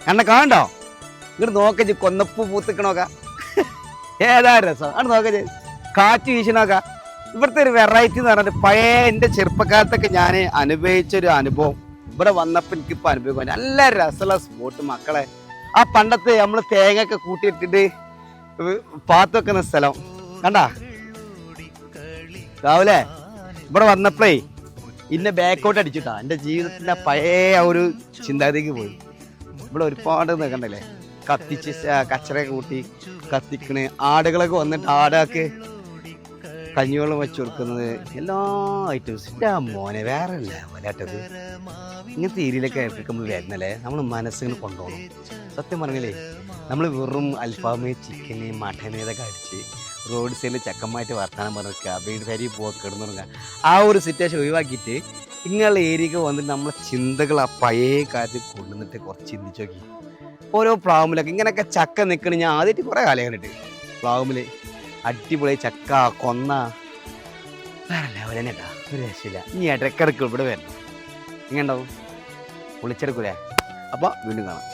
കണ്ണ കാണണ്ടോ? ഇങ്ങോട്ട് നോക്കച്ച് കൊന്നപ്പൂ പൂത്തിക്കണോക്ക. ഏതാ രസം ആണ് നോക്കച്ച്. കാറ്റ് വീശണോക്ക. ഇവിടുത്തെ ഒരു വെറൈറ്റി എന്ന് പറഞ്ഞാൽ പഴയ എൻ്റെ ചെറുപ്പക്കാലത്തൊക്കെ ഞാൻ അനുഭവിച്ചൊരു അനുഭവം ഇവിടെ വന്നപ്പോൾ എനിക്കിപ്പോൾ അനുഭവിക്കാൻ നല്ല രസമുള്ള സ്പോട്ട് മക്കളെ. ആ പണ്ടത്തെ നമ്മൾ തേങ്ങയൊക്കെ കൂട്ടിയിട്ടിട്ട് പാത്ത് വെക്കുന്ന സ്ഥലം കണ്ടാ രാവിലെ ഇവിടെ വന്നപ്പോഴേ ഇന്നെ ബാക്കോട്ട് അടിച്ചിട്ടാ എൻ്റെ ജീവിതത്തിൻ്റെ പഴയ ആ ഒരു ചിന്താഗതിക്ക് പോയി. ഇവിടെ ഒരുപാട് കണ്ടല്ലേ കത്തിച്ച് കച്ചറയൊക്കെ കൂട്ടി കത്തിക്കണ്, ആടുകളൊക്കെ വന്നിട്ട് ആടൊക്കെ കഞ്ഞിവെള്ളം വെച്ച് കൊടുക്കുന്നത്, എല്ലാ ഐറ്റംസിൻ്റെ മോനെ വേറെ അല്ല വലാട്ടത്. ഇങ്ങനത്തെ ഏരിയയിലൊക്കെ നമ്മൾ വരുന്നല്ലേ നമ്മൾ മനസ്സിന് കൊണ്ടുപോകണം. സത്യം പറഞ്ഞില്ലേ, നമ്മൾ വെറും അൽഫാമ് ചിക്കന് മട്ടന് ഇതൊക്കെ അടിച്ച് റോഡ് സൈഡിൽ ചക്കന്മായിട്ട് വർത്താനം പറഞ്ഞിരിക്കുക, വീട് വരി പോകാൻ കിടന്നുറങ്ങുക, ആ ഒരു സിറ്റുവേഷൻ ഒഴിവാക്കിയിട്ട് ഇങ്ങനെയുള്ള ഏരിയക്ക് വന്നിട്ട് നമ്മളെ ചിന്തകൾ ആ പഴയ കാലത്ത് കൊണ്ടുവന്നിട്ട് കുറച്ച് ചിന്തിച്ച് നോക്കി. ഓരോ പ്ലാവുമിലൊക്കെ ഇങ്ങനെയൊക്കെ ചക്ക നിൽക്കണ ഞാൻ ആദ്യമായിട്ട് കുറേ കാലം കണ്ടിട്ട്. പ്ലാവുമിൽ അടിപൊളി ചക്ക കൊന്ന വേറെ ലെവൽ തന്നെ കേട്ടോ, ഒരു രക്ഷയില്ല. ഇനി ഇടയ്ക്കിടയ്ക്ക് ഇവിടെ വരണം, ഇങ്ങനെ ഉണ്ടാവും, പൊളിച്ചെടുക്കൂലേ. അപ്പോൾ വീണ്ടും കാണാം.